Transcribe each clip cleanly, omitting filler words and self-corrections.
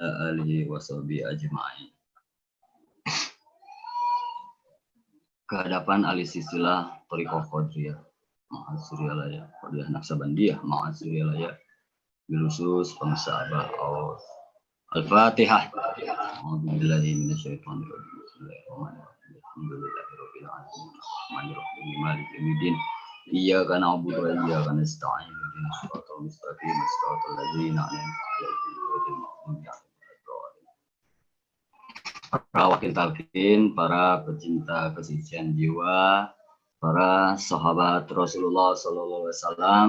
alihi washabihi ajma'in. Kehadapan ahli silsilah Thariqah Qadiriyah Ma'asiriyalaya Qadiriyah Naksabandiyah Ma'asiriyalaya bilusus pengesabah Al-Fatihah. A'udzubillahi minasyaitonir rajim. Bismillahirrahmanirrahim. Alhamdulillahirabbil alamin. Arrahmanirrahim. Maliki yaumiddin. Iyyaka na'budu wa iyyaka nasta'in. Ihdinas siratal mustaqim. Siratal ladzina an'amta 'alaihim ghairil maghdubi 'alaihim waladdallin. Para wakil talqin, para pecinta kesucian jiwa, para sahabat Rasulullah sallallahu alaihi wasallam,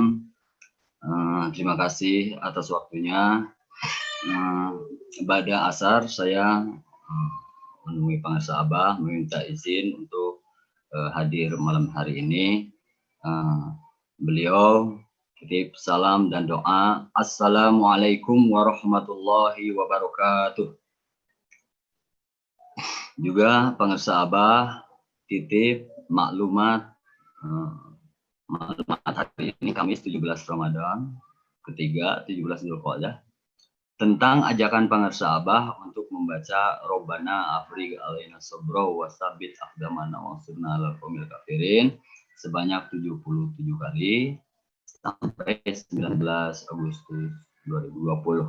terima kasih atas waktunya. Pada asar saya menemui pengasas Abah meminta izin untuk hadir malam hari ini. Beliau titip salam dan doa. Assalamualaikum warahmatullahi wabarakatuh. Juga pengasas Abah titip maklumat hari ini Kamis 17 Ramadan ketiga 17 Dzulqa'dah tentang ajakan pengarsa Abah untuk membaca Robbana Afrigh alaina sabra wa tsabbit aqdamana wansurna 'alal qaumil kafirin sebanyak 77 kali sampai 19 Agustus 2020.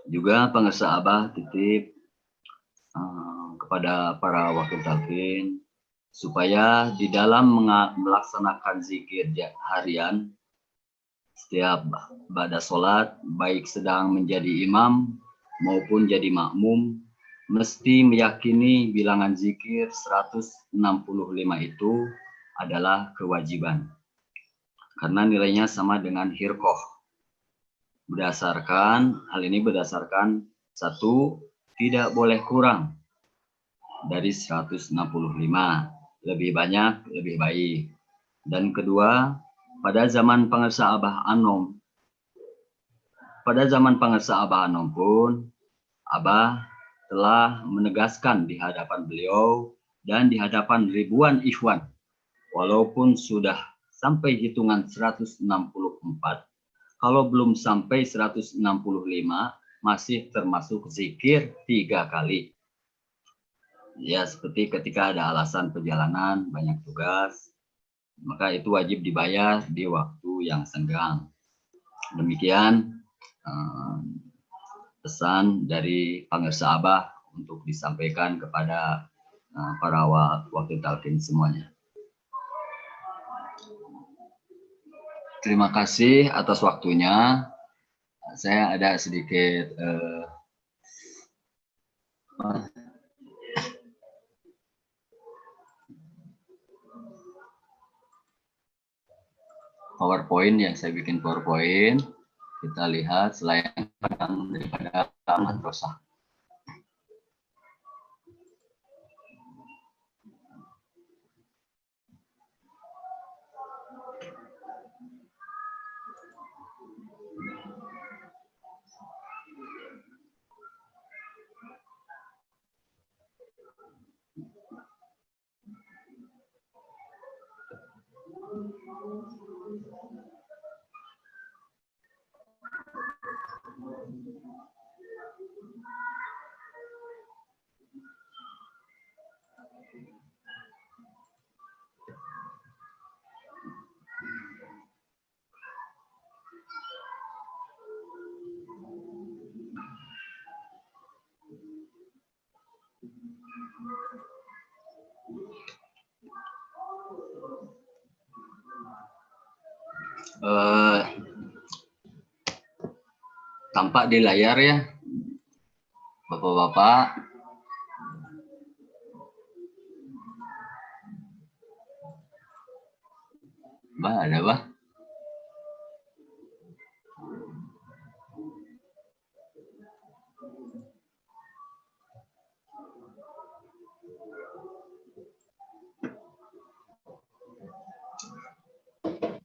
Juga pengarsa Abah titip kepada para wakil talqin supaya di dalam melaksanakan zikir harian setiap ba'da sholat, baik sedang menjadi imam maupun jadi makmum, mesti meyakini bilangan zikir 165 itu adalah kewajiban. Karena nilainya sama dengan hirqoh. Hal ini berdasarkan satu, tidak boleh kurang dari 165. Lebih banyak, lebih baik. Dan kedua, pada zaman pengarsa Abah Anom pun, Abah telah menegaskan di hadapan beliau dan di hadapan ribuan ikhwan, walaupun sudah sampai hitungan 164, kalau belum sampai 165, masih termasuk zikir 3 kali. Ya, seperti ketika ada alasan perjalanan, banyak tugas, maka itu wajib dibayar di waktu yang senggang. Demikian pesan dari pengarsa Abah untuk disampaikan kepada para wakil talqin semuanya. Terima kasih atas waktunya. Saya ada sedikit PowerPoint yang saya bikin PowerPoint. Kita lihat selain daripada madrasah. Tampak di layar ya, Bapak-bapak. Ada Bah?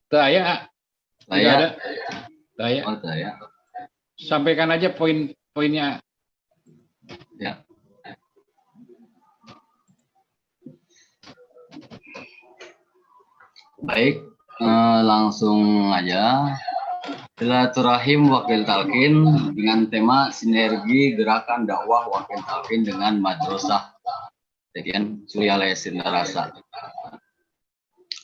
Saya tidak ada. Saya. Sampaikan aja poin-poinnya. Ya. Baik, langsung aja. Silaturahim Wakil Talkin dengan tema sinergi gerakan dakwah Wakil Talkin dengan Madrasah TKN Suryalaya Sinarasa.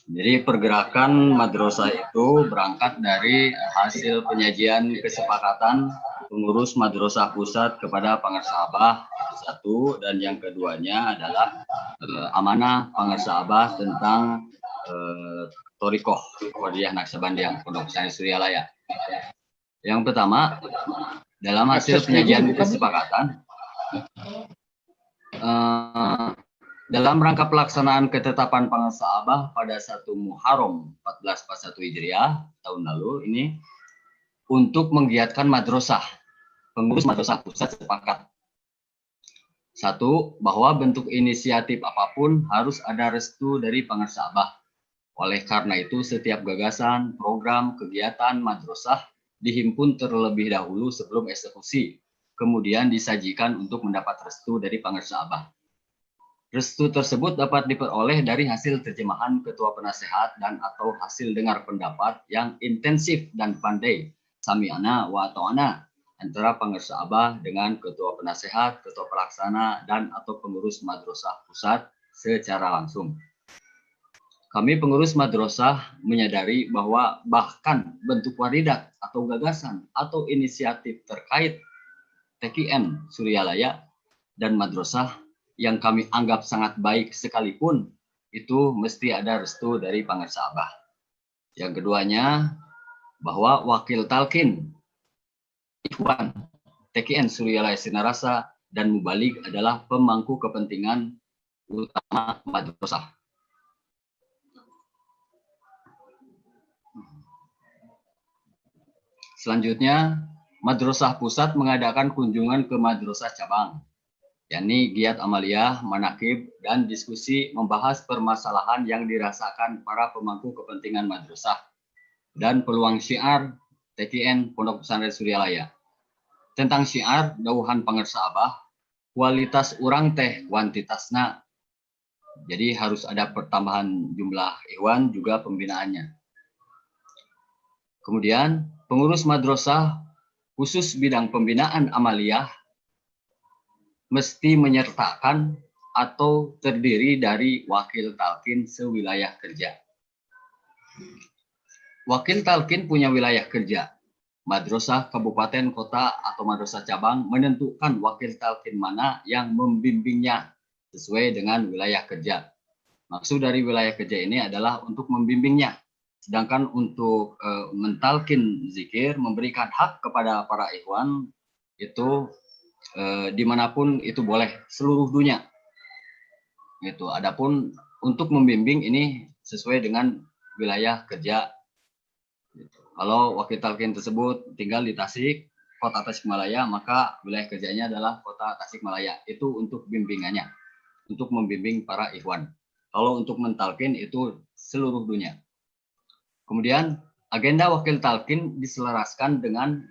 Jadi pergerakan madrasah itu berangkat dari hasil penyajian kesepakatan pengurus madrasah pusat kepada Pangarsa Abah satu, dan yang keduanya adalah amanah Pangarsa Abah tentang Torikoh Kodiyah Naksabandia Pondok Pesantren Suryalaya. Yang pertama, dalam hasil penyajian kesepakatan dalam rangka pelaksanaan ketetapan Pangarsa Abah pada 1 Muharram 1441 Hijriah tahun lalu ini untuk menggiatkan madrasah, pengurus madrasah pusat sepakat. Satu, bahwa bentuk inisiatif apapun harus ada restu dari Pangarsa Abah. Oleh karena itu, setiap gagasan, program, kegiatan madrasah dihimpun terlebih dahulu sebelum eksekusi, kemudian disajikan untuk mendapat restu dari Pangarsa Abah. Restu tersebut dapat diperoleh dari hasil terjemahan ketua penasehat dan atau hasil dengar pendapat yang intensif dan pandai sami'ana wa ta'ana antara Pangarsa Abah dengan ketua penasehat, ketua pelaksana, dan atau pengurus madrasah pusat secara langsung. Kami pengurus madrasah menyadari bahwa bahkan bentuk waridat atau gagasan atau inisiatif terkait TKN Suryalaya dan madrasah yang kami anggap sangat baik sekalipun, itu mesti ada restu dari Pangarsa Abah. Yang keduanya, bahwa Wakil Talkin, Ikhwan, TKN Suryalaya Sinarasa, dan Mubalik adalah pemangku kepentingan utama madrasah. Selanjutnya, madrasah pusat mengadakan kunjungan ke madrasah cabang, yakni giat amaliyah, manakib, dan diskusi membahas permasalahan yang dirasakan para pemangku kepentingan madrasah dan peluang syiar TKN Pondok Pesantren Suryalaya. Tentang syiar, dauhan Pangarsa Abah, kualitas urang teh kuantitasna. Jadi harus ada pertambahan jumlah ikhwan juga pembinaannya. Kemudian pengurus madrasah khusus bidang pembinaan amaliyah mesti menyertakan atau terdiri dari wakil talkin sewilayah kerja. Wakil talkin punya wilayah kerja. Madrasah kabupaten, kota, atau madrasah cabang menentukan wakil talkin mana yang membimbingnya sesuai dengan wilayah kerja. Maksud dari wilayah kerja ini adalah untuk membimbingnya. Sedangkan untuk mentalkin zikir, memberikan hak kepada para ikhwan, itu dimanapun itu boleh, seluruh dunia. Gitu. Adapun untuk membimbing ini sesuai dengan wilayah kerja. Gitu. Kalau wakil talkin tersebut tinggal di Tasik, kota Tasikmalaya, maka wilayah kerjanya adalah kota Tasikmalaya. Itu untuk bimbingannya, untuk membimbing para ikhwan. Kalau untuk mentalkin itu seluruh dunia. Kemudian agenda wakil talkin diselaraskan dengan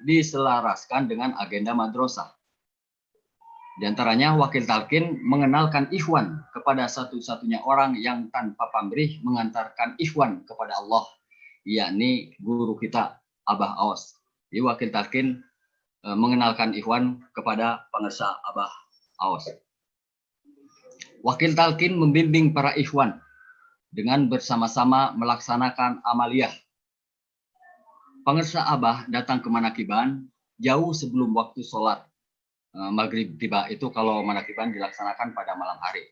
agenda madrasah. Di antaranya wakil talkin mengenalkan ikhwan kepada satu-satunya orang yang tanpa pamrih mengantarkan ikhwan kepada Allah, yakni guru kita Abah Aos. Jadi wakil talkin mengenalkan ikhwan kepada Pangarsa Abah Aos. Wakil talkin membimbing para ikhwan dengan bersama-sama melaksanakan amaliyah. Pangarsa Abah datang ke Manakiban jauh sebelum waktu sholat maghrib tiba, itu kalau manakiban dilaksanakan pada malam hari.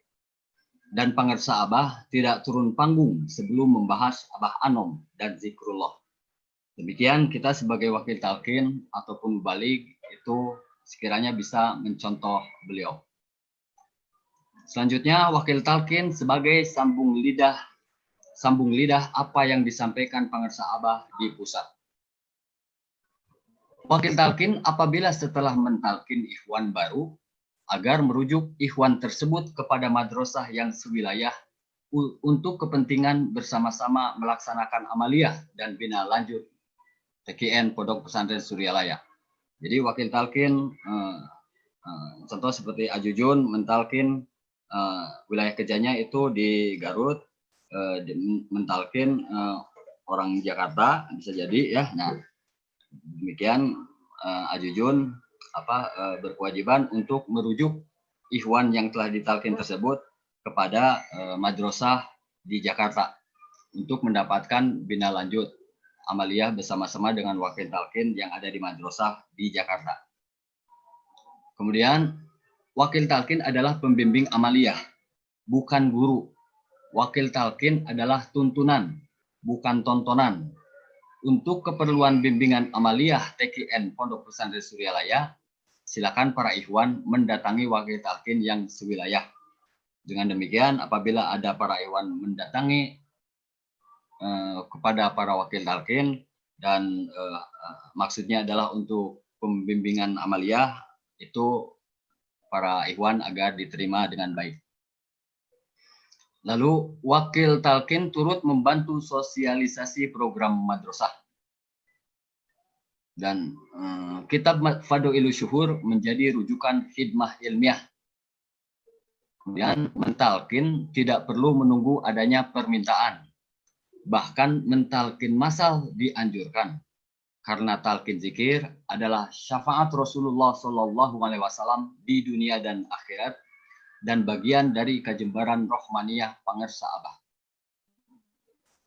Dan Pangarsa Abah tidak turun panggung sebelum membahas Abah Anom dan zikrullah. Demikian kita sebagai wakil talkin ataupun balik itu sekiranya bisa mencontoh beliau. Selanjutnya wakil talkin sebagai sambung lidah apa yang disampaikan Pangarsa Abah di pusat. Wakil talkin apabila setelah mentalkin ikhwan baru agar merujuk ikhwan tersebut kepada madrasah yang sewilayah untuk kepentingan bersama-sama melaksanakan amaliyah dan bina lanjut TKN Pondok Pesantren Suryalaya. Jadi wakil talkin contoh seperti Ajujun mentalkin wilayah kerjanya itu di Garut, mentalkin orang Jakarta bisa jadi ya. Nah, Demikian Ajujun berkewajiban untuk merujuk ikhwan yang telah ditalkin tersebut kepada madrasah di Jakarta untuk mendapatkan bina lanjut amaliyah bersama-sama dengan wakil talkin yang ada di madrasah di Jakarta. Kemudian wakil talkin adalah pembimbing amaliyah, bukan guru. Wakil talkin adalah tuntunan, bukan tontonan. Untuk keperluan bimbingan amaliyah TKN Pondok Pesantren Suryalaya, silakan para ikhwan mendatangi wakil talkin yang sewilayah. Dengan demikian, apabila ada para ikhwan mendatangi kepada para wakil talkin dan maksudnya adalah untuk pembimbingan amaliyah, itu para ikhwan agar diterima dengan baik. Lalu wakil talkin turut membantu sosialisasi program madrasah. Dan kitab Fadhilus Syuhur menjadi rujukan khidmah ilmiah. Kemudian mentalkin tidak perlu menunggu adanya permintaan. Bahkan mentalkin masal dianjurkan. Karena talkin zikir adalah syafaat Rasulullah SAW di dunia dan akhirat, dan bagian dari kejembaran rohmaniyah pangersa Abah.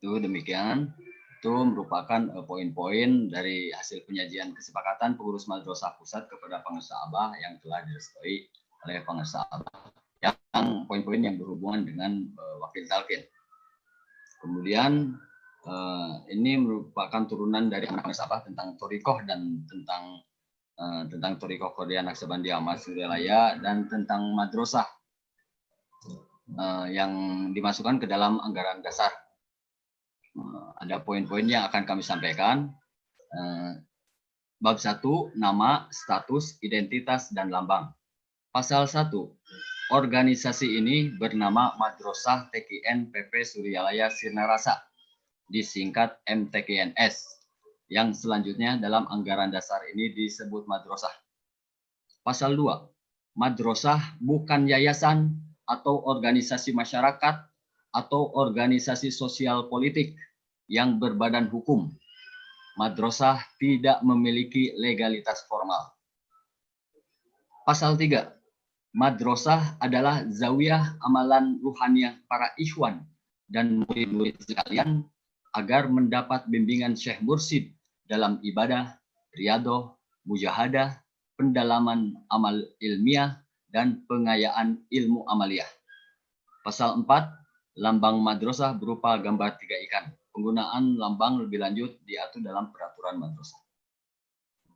Itu demikian, itu merupakan poin-poin dari hasil penyajian kesepakatan pengurus madrasah pusat kepada pangersa Abah yang telah direstui oleh pangersa Abah, yang poin-poin yang berhubungan dengan wakil talkin. Kemudian ini merupakan turunan dari pangersa Abah tentang torikoh dan tentang torikoh Qadriyah Naqsabandiyah Ahmad Suryalaya dan tentang madrasah yang dimasukkan ke dalam anggaran dasar. Ada poin-poin yang akan kami sampaikan. Bab 1, nama, status, identitas, dan lambang. Pasal 1, organisasi ini bernama Madrasah TKN PP Suryalaya Sirnarasa, disingkat MTKNS, yang selanjutnya dalam anggaran dasar ini disebut madrasah. Pasal 2, madrasah bukan yayasan atau organisasi masyarakat atau organisasi sosial politik yang berbadan hukum. Madrasah tidak memiliki legalitas formal. Pasal 3, madrasah adalah zawiyah amalan ruhaniyah para ikhwan dan murid-murid sekalian agar mendapat bimbingan Syekh Mursyid dalam ibadah, riyadoh, mujahadah, pendalaman amal ilmiah, dan pengayaan ilmu amaliyah. Pasal 4, lambang madrasah berupa gambar 3 ikan. Penggunaan lambang lebih lanjut diatur dalam peraturan madrasah.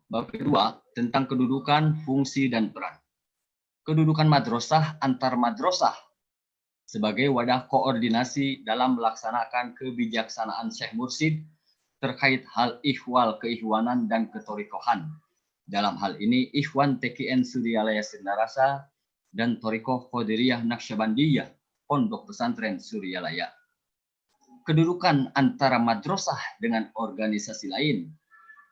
Bab kedua, tentang kedudukan, fungsi, dan peran. Kedudukan madrasah antar madrasah sebagai wadah koordinasi dalam melaksanakan kebijaksanaan Syekh Mursyid terkait hal ihwal keikhwanan dan ketorikohan. Dalam hal ini, Ikhwan TKN Suryalaya Sirnarasa dan Torikoh Qadiriyah Naqsabandiyah Pondok Pesantren Suryalaya. Kedudukan antara madrasah dengan organisasi lain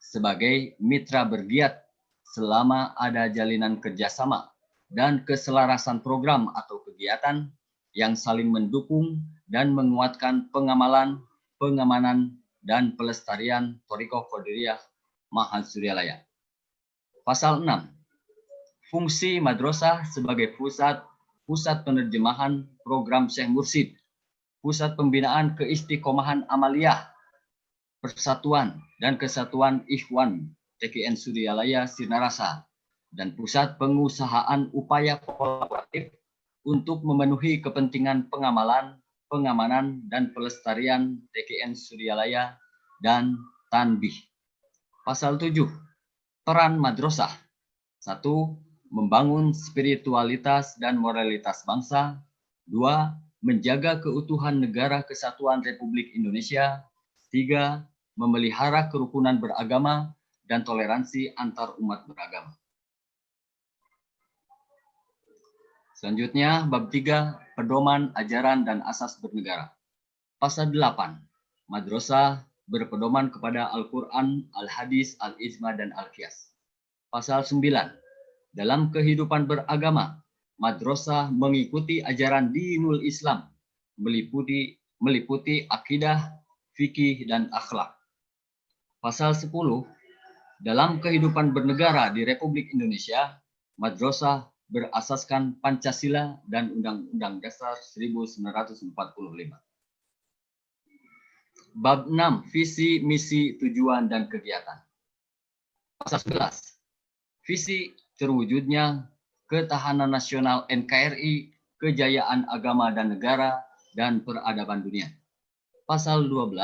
sebagai mitra bergiat selama ada jalinan kerjasama dan keselarasan program atau kegiatan yang saling mendukung dan menguatkan pengamalan, pengamanan, dan pelestarian Torikoh Qadiriyah Ma'had Suryalaya. Pasal 6, fungsi madrasah sebagai pusat penerjemahan program Syekh Mursyid, pusat pembinaan keistiqomahan amaliyah, persatuan dan kesatuan ikhwan TKN Suryalaya Sirnarasa, dan pusat pengusahaan upaya kolaboratif untuk memenuhi kepentingan pengamalan, pengamanan, dan pelestarian TKN Suryalaya dan Tanbih. Pasal 7, peran madrasah. 1. Membangun spiritualitas dan moralitas bangsa. 2. Menjaga keutuhan negara kesatuan Republik Indonesia. 3. Memelihara kerukunan beragama dan toleransi antar umat beragama. Selanjutnya, bab 3, pedoman, ajaran, dan asas bernegara. Pasal 8, madrasah berpedoman kepada Al-Quran, Al-Hadis, Al-Ijma, dan Al-Qiyas. Pasal 9, dalam kehidupan beragama, madrasah mengikuti ajaran dinul Islam, meliputi akidah, fikih, dan akhlak. Pasal 10, Dalam kehidupan bernegara di Republik Indonesia, madrasah berasaskan Pancasila dan Undang-Undang Dasar 1945. Bab 6, visi, misi, tujuan, dan kegiatan. Pasal 11, visi terwujudnya ketahanan nasional NKRI, kejayaan agama dan negara, dan peradaban dunia. Pasal 12,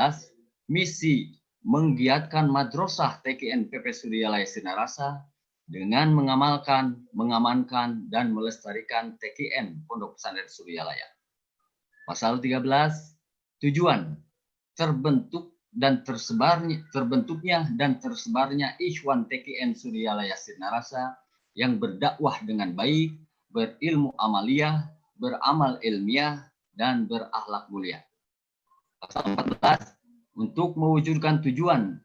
misi menggiatkan madrasah TKN PP Suryalaya Sinarasa dengan mengamalkan, mengamankan, dan melestarikan TKN Pondok Pesantren Suryalaya. Pasal 13, tujuan terbentuknya dan tersebarnya Ikhwan TKN Suryalaya Sinarasa yang berdakwah dengan baik, berilmu amaliyah, beramal ilmiah, dan berakhlak mulia. Pasal 14, untuk mewujudkan tujuan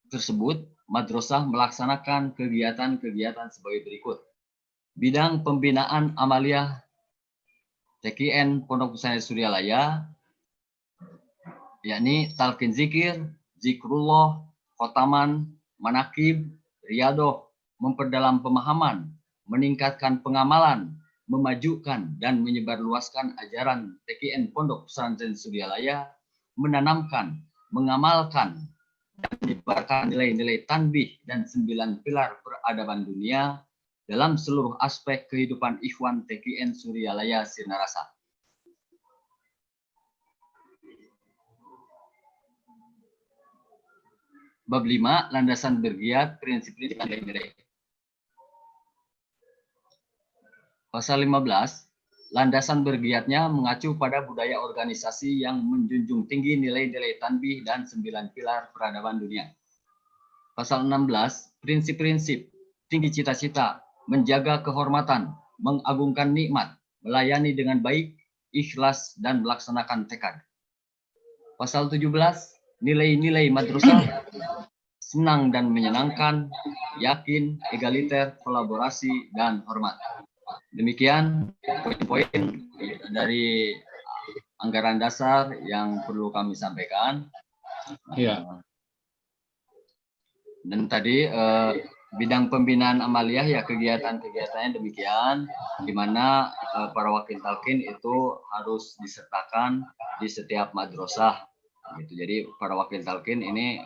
tersebut, madrasah melaksanakan kegiatan-kegiatan sebagai berikut. Bidang pembinaan amaliyah TKN Pondok Pesantren Suryalaya, yakni talqin zikir, zikrullah, khotaman, manakib, riyadoh, memperdalam pemahaman, meningkatkan pengamalan, memajukan dan menyebarluaskan ajaran TKN Pondok Pesantren Suryalaya, menanamkan, mengamalkan, dan menyebarkan nilai-nilai tanbih dan 9 pilar peradaban dunia dalam seluruh aspek kehidupan Ikhwan TKN Suryalaya Sinarasa. Bab 5, landasan bergiat, prinsip-prinsip dan nilai-nilai. Pasal 15, landasan bergiatnya mengacu pada budaya organisasi yang menjunjung tinggi nilai-nilai tanbih dan 9 pilar peradaban dunia. Pasal 16, prinsip-prinsip, tinggi cita-cita, menjaga kehormatan, mengagungkan nikmat, melayani dengan baik, ikhlas, dan melaksanakan tekad. Pasal 17, nilai-nilai madrasah, senang dan menyenangkan, yakin, egaliter, kolaborasi, dan hormat. Demikian poin-poin dari anggaran dasar yang perlu kami sampaikan. Iya. Dan tadi bidang pembinaan amaliyah ya kegiatan-kegiatannya demikian, di mana para wakil talqin itu harus disertakan di setiap madrasah. Gitu. Jadi para wakil talqin ini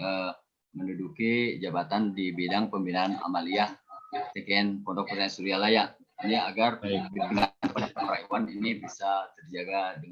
menduduki jabatan di bidang pembinaan amaliyah TKN Pondok Pesantren Suryalaya. Ini agar pembinaan pada para ikhwan ini bisa terjaga dengan